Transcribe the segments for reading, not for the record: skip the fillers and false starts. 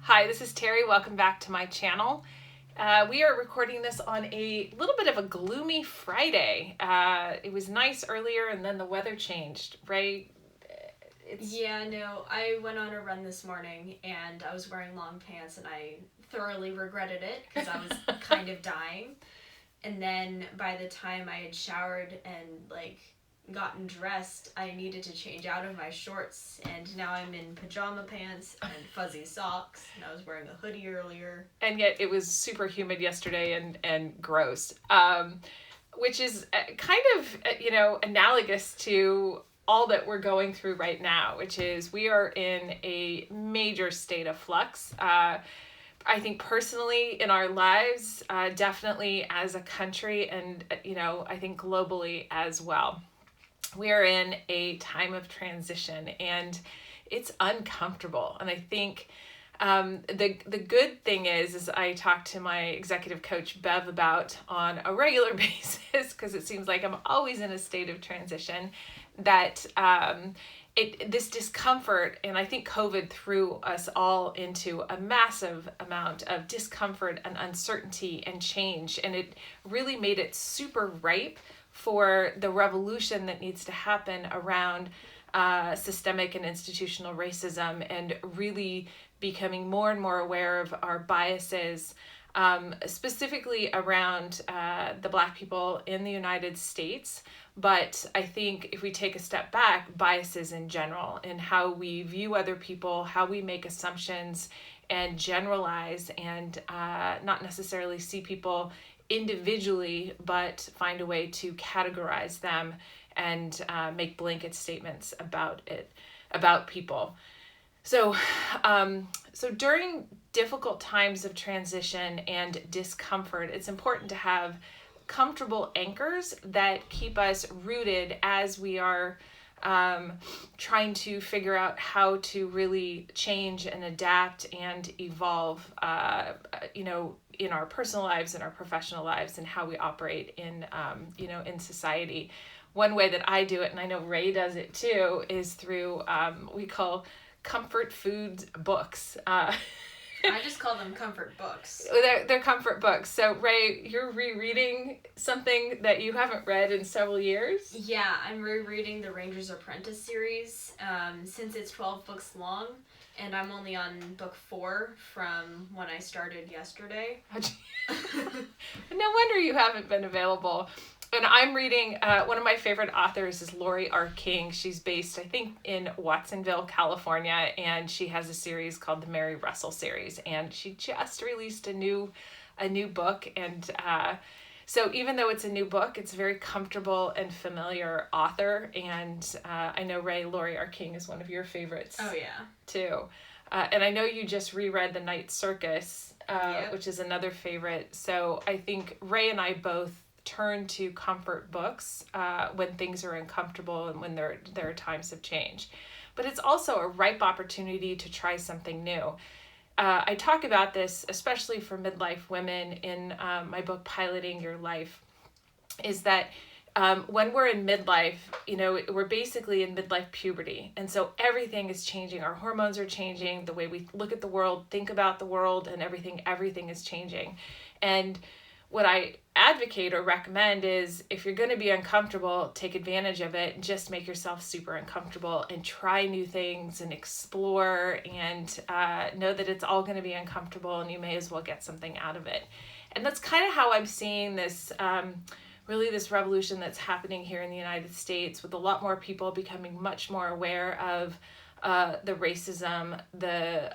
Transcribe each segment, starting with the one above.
Hi, this is Terry. Welcome back to my channel. We are recording this on a little bit of a gloomy Friday. It was nice earlier and then the weather changed, right? Yeah, no, I went on a run this morning and I was wearing long pants and I thoroughly regretted it because I was kind of dying. And then by the time I had showered and gotten dressed, I needed to change out of my shorts and now I'm in pajama pants and fuzzy socks and I was wearing a hoodie earlier. And yet it was super humid yesterday and gross, which is kind of, analogous to all that we're going through right now, which is we are in a major state of flux. I think personally in our lives, definitely as a country, and I think globally as well. We are in a time of transition, and it's uncomfortable. And I think the good thing is I talk to my executive coach Bev about on a regular basis because it seems like I'm always in a state of transition. That this discomfort, and I think COVID threw us all into a massive amount of discomfort and uncertainty and change, and it really made it super ripe for the revolution that needs to happen around systemic and institutional racism, and really becoming more and more aware of our biases, specifically around the Black people in the United States. But I think if we take a step back, biases in general, and how we view other people, how we make assumptions and generalize, and not necessarily see people individually, but find a way to categorize them and make blanket statements about people. So during difficult times of transition and discomfort, it's important to have comfortable anchors that keep us rooted as we are trying to figure out how to really change and adapt and evolve, in our personal lives and our professional lives, and how we operate in society. One way that I do it, and I know Ray does it too, is through we call comfort food books. I just call them comfort books. They're comfort books. So Ray, you're rereading something that you haven't read in several years? Yeah, I'm rereading the Ranger's Apprentice series since it's 12 books long, and I'm only on book 4 from when I started yesterday. No wonder you haven't been available. And I'm reading, one of my favorite authors is Lori R. King. She's based, I think, in Watsonville, California, and she has a series called the Mary Russell series. And she just released a new book. And so even though it's a new book, it's a very comfortable and familiar author. And I know, Ray, Lori R. King is one of your favorites. Oh, yeah. Too. And I know you just reread The Night Circus, Yep. which is another favorite. So I think Ray and I both turn to comfort books when things are uncomfortable and when there are times of change. But it's also a ripe opportunity to try something new. I talk about this, especially for midlife women, in my book, Piloting Your Life, is that when we're in midlife, we're basically in midlife puberty. And so everything is changing. Our hormones are changing. The way we look at the world, think about the world, and everything is changing. And what I advocate or recommend is, if you're going to be uncomfortable, take advantage of it. Just make yourself super uncomfortable and try new things and explore, and know that it's all going to be uncomfortable and you may as well get something out of it. And that's kind of how I'm seeing this, really this revolution that's happening here in the United States, with a lot more people becoming much more aware of the racism, the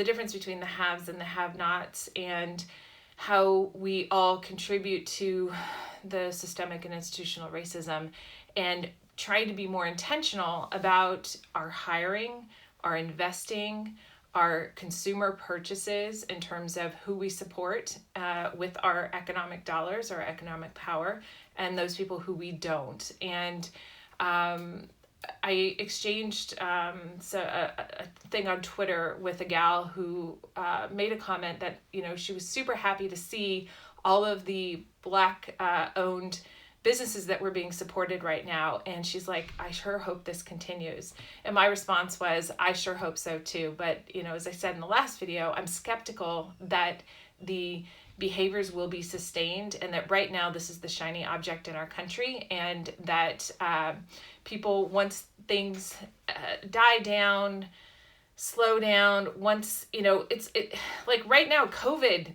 difference between the haves and the have-nots, and how we all contribute to the systemic and institutional racism, and trying to be more intentional about our hiring, our investing, our consumer purchases in terms of who we support with our economic dollars, our economic power, and those people who we don't. And I exchanged a thing on Twitter with a gal who made a comment that she was super happy to see all of the Black owned businesses that were being supported right now. And she's like, I sure hope this continues. And my response was, I sure hope so too. But, you know, as I said in the last video, I'm skeptical that the behaviors will be sustained, and that right now this is the shiny object in our country, and that people, once things die down, slow down, once, you know, like right now, COVID,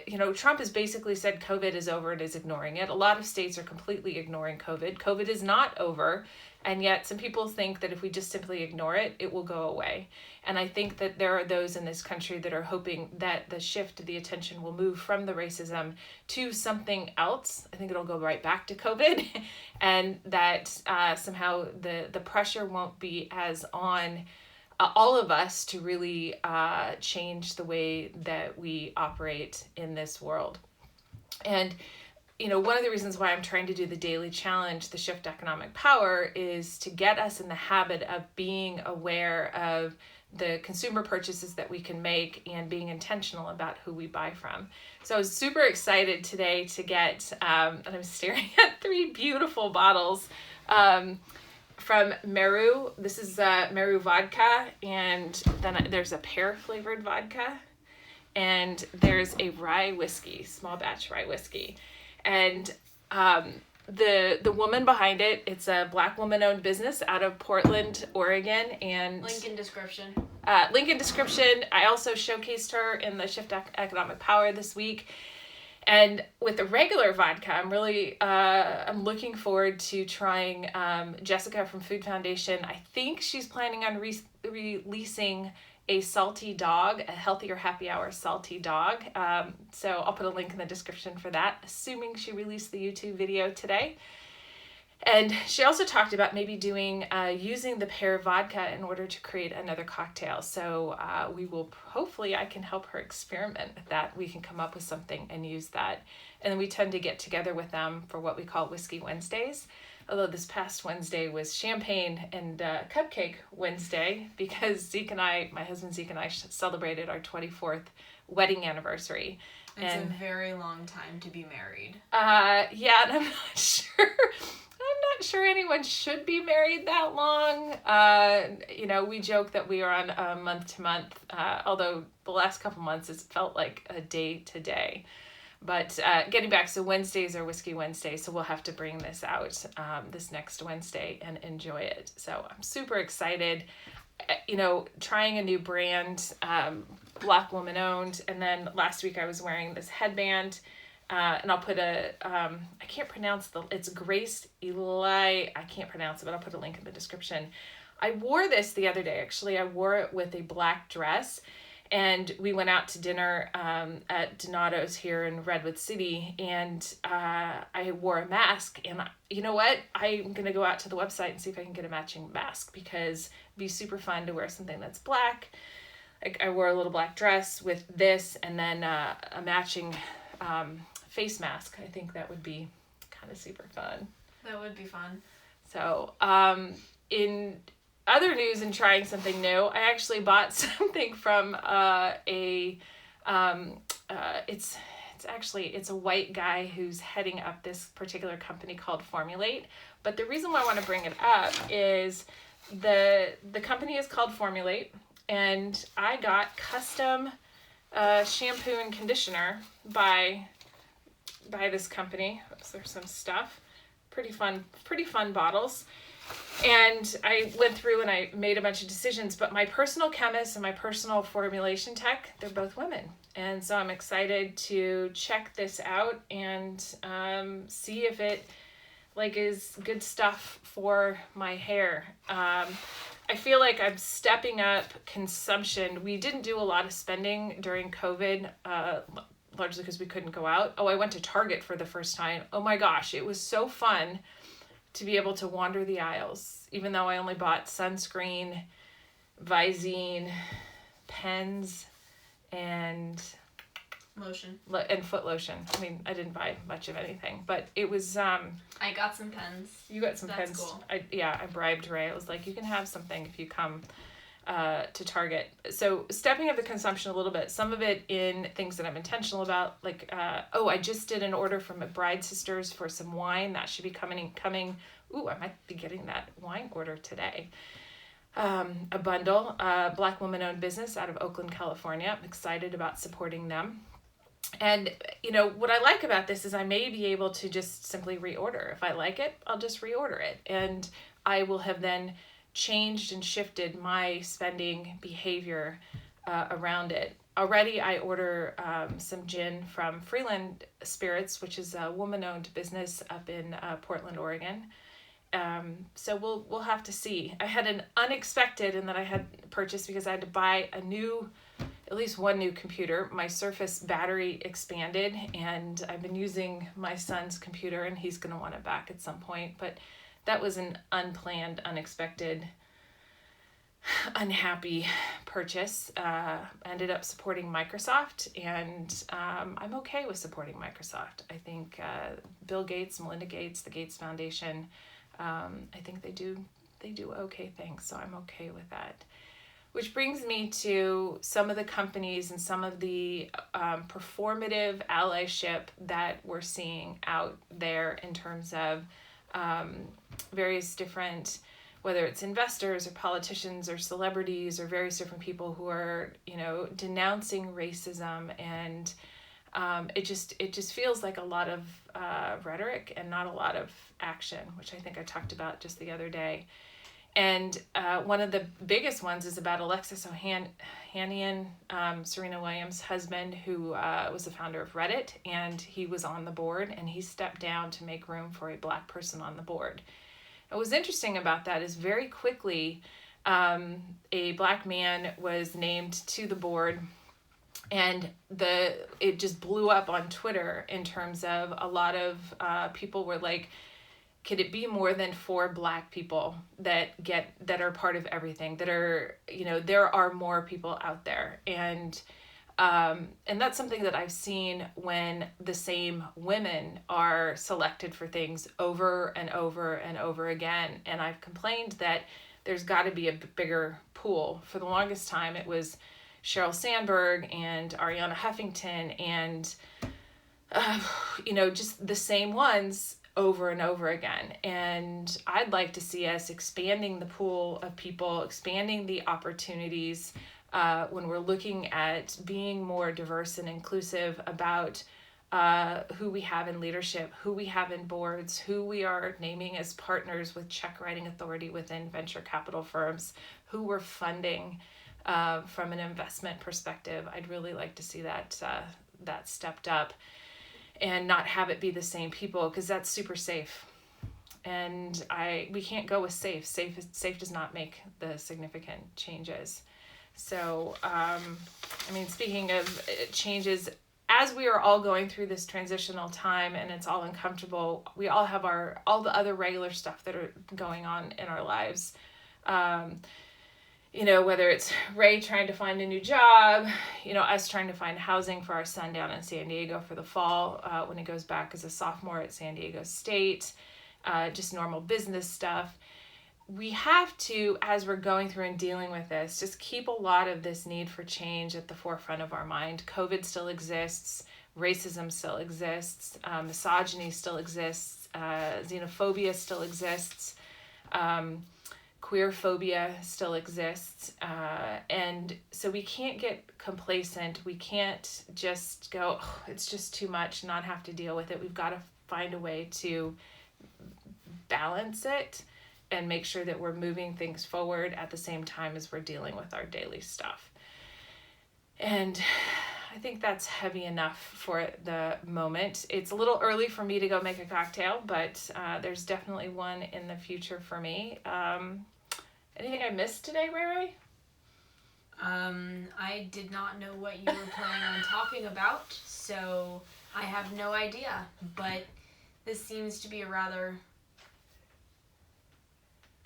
you know, Trump has basically said COVID is over and is ignoring it. A lot of states are completely ignoring COVID. COVID is not over. And yet some people think that if we just simply ignore it, it will go away. And I think that there are those in this country that are hoping that the shift of the attention will move from the racism to something else. I think it'll go right back to COVID, and that somehow the pressure won't be as on all of us to really change the way that we operate in this world. And, you know, one of the reasons why I'm trying to do the daily challenge, the Shift Economic Power, is to get us in the habit of being aware of the consumer purchases that we can make and being intentional about who we buy from. So I was super excited today to get, and I'm staring at 3 beautiful bottles from Meru. This is Meru vodka, and then there's a pear flavored vodka, and there's a rye whiskey, small batch rye whiskey. And the woman behind it, it's a Black woman owned business out of Portland, Oregon, and link in description. I also showcased her in the Shift Economic Power this week. And with the regular vodka, I'm looking forward to trying Jessica from Food Foundation. I think she's planning on releasing a salty dog, a healthier happy hour salty dog. So I'll put a link in the description for that, assuming she released the YouTube video today. And she also talked about maybe using the pear vodka in order to create another cocktail. So hopefully I can help her experiment with that. We can come up with something and use that. And then we tend to get together with them for what we call Whiskey Wednesdays. Although this past Wednesday was Champagne and Cupcake Wednesday, because my husband Zeke and I celebrated our 24th wedding anniversary. It's a very long time to be married. Yeah, and I'm not sure anyone should be married that long. You know, we joke that we are on month to month, although the last couple months it's felt like a day to day. But getting back, so Wednesdays are Whiskey Wednesdays, so we'll have to bring this out this next Wednesday and enjoy it. So I'm super excited. You know, trying a new brand, Black woman owned, and then last week I was wearing this headband. And I'll put I can't pronounce it's Grace Eli, I can't pronounce it, but I'll put a link in the description. I wore this the other day, actually. I wore it with a black dress, and we went out to dinner at Donato's here in Redwood City, and I wore a mask, and you know what? I'm going to go out to the website and see if I can get a matching mask, because it'd be super fun to wear something that's black. Like, I wore a little black dress with this, and then a matching face mask. I think that would be kind of super fun. That would be fun. So, in other news and trying something new, I actually bought something from it's a white guy who's heading up this particular company called Formulate. But the reason why I want to bring it up is the company is called Formulate, and I got custom shampoo and conditioner by this company. Oops, there's some stuff. Pretty fun bottles. And I went through and I made a bunch of decisions, but my personal chemist and my personal formulation tech, they're both women. And so I'm excited to check this out and see if it is good stuff for my hair. I feel like I'm stepping up consumption. We didn't do a lot of spending during COVID, largely because we couldn't go out. Oh, I went to Target for the first time. Oh my gosh, it was so fun to be able to wander the aisles, even though I only bought sunscreen, Visine, pens, and lotion. And foot lotion. I mean, I didn't buy much of anything, but it was I got some pens. You got some That's pens. Cool. I bribed Ray. I was like, you can have something if you come. to target. So stepping up the consumption a little bit, some of it in things that I'm intentional about, like, I just did an order from McBride Sisters for some wine that should be coming. Ooh, I might be getting that wine order today. A bundle, Black woman-owned business out of Oakland, California. I'm excited about supporting them. And, what I like about this is I may be able to just simply reorder. If I like it, I'll just reorder it. And I will have then changed and shifted my spending behavior around it. Already I order some gin from Freeland Spirits, which is a woman-owned business up in Portland, Oregon. So we'll have to see. I had an unexpected in that I had purchased because I had to buy at least one new computer. My Surface battery expanded, and I've been using my son's computer, and he's going to want it back at some point. But that was an unplanned, unexpected, unhappy purchase. Ended up supporting Microsoft, and I'm okay with supporting Microsoft. I think Bill Gates, Melinda Gates, the Gates Foundation, I think they do okay things, so I'm okay with that. Which brings me to some of the companies and some of the performative allyship that we're seeing out there in terms of various different, whether it's investors or politicians or celebrities or various different people who are, denouncing racism, and it just feels like a lot of rhetoric and not a lot of action, which I think I talked about just the other day. And one of the biggest ones is about Alexis Ohanian, Serena Williams' husband, who was the founder of Reddit, and he was on the board, and he stepped down to make room for a Black person on the board. What was interesting about that is very quickly a Black man was named to the board, and it just blew up on Twitter in terms of a lot of people were like, could it be more than 4 Black people that are part of everything, that are, there are more people out there. And that's something that I've seen when the same women are selected for things over and over and over again. And I've complained that there's got to be a bigger pool. For the longest time, it was Sheryl Sandberg and Ariana Huffington and, just the same ones over and over again. And I'd like to see us expanding the pool of people, expanding the opportunities when we're looking at being more diverse and inclusive about who we have in leadership, who we have in boards, who we are naming as partners with check writing authority within venture capital firms, who we're funding from an investment perspective. I'd really like to see that stepped up, and not have it be the same people, because that's super safe. And we can't go with safe. Safe does not make the significant changes. So, speaking of changes, as we are all going through this transitional time and it's all uncomfortable, we all have all the other regular stuff that are going on in our lives. Whether it's Ray trying to find a new job, us trying to find housing for our son down in San Diego for the fall when he goes back as a sophomore at San Diego State, just normal business stuff. We have to, as we're going through and dealing with this, just keep a lot of this need for change at the forefront of our mind. COVID still exists, racism still exists, misogyny still exists, xenophobia still exists, queer phobia still exists, and so we can't get complacent. We can't just go, it's just too much, not have to deal with it. We've got to find a way to balance it and make sure that we're moving things forward at the same time as we're dealing with our daily stuff. And I think that's heavy enough for the moment. It's a little early for me to go make a cocktail, but there's definitely one in the future for me. Anything I missed today, Ray? I did not know what you were planning on talking about, so I have no idea. But this seems to be a rather,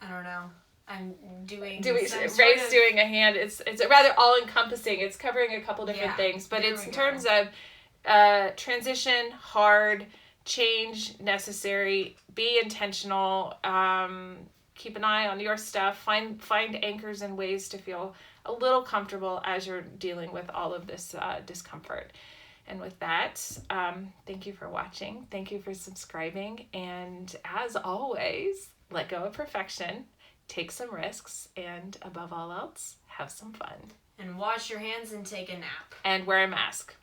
I don't know. I'm doing Ray's doing a hand. It's rather all-encompassing. It's covering a couple different things, but it's in terms of transition, hard, change necessary, be intentional, keep an eye on your stuff. Find anchors and ways to feel a little comfortable as you're dealing with all of this discomfort. And with that, thank you for watching. Thank you for subscribing. And as always, let go of perfection, take some risks, and above all else, have some fun. And wash your hands and take a nap. And wear a mask.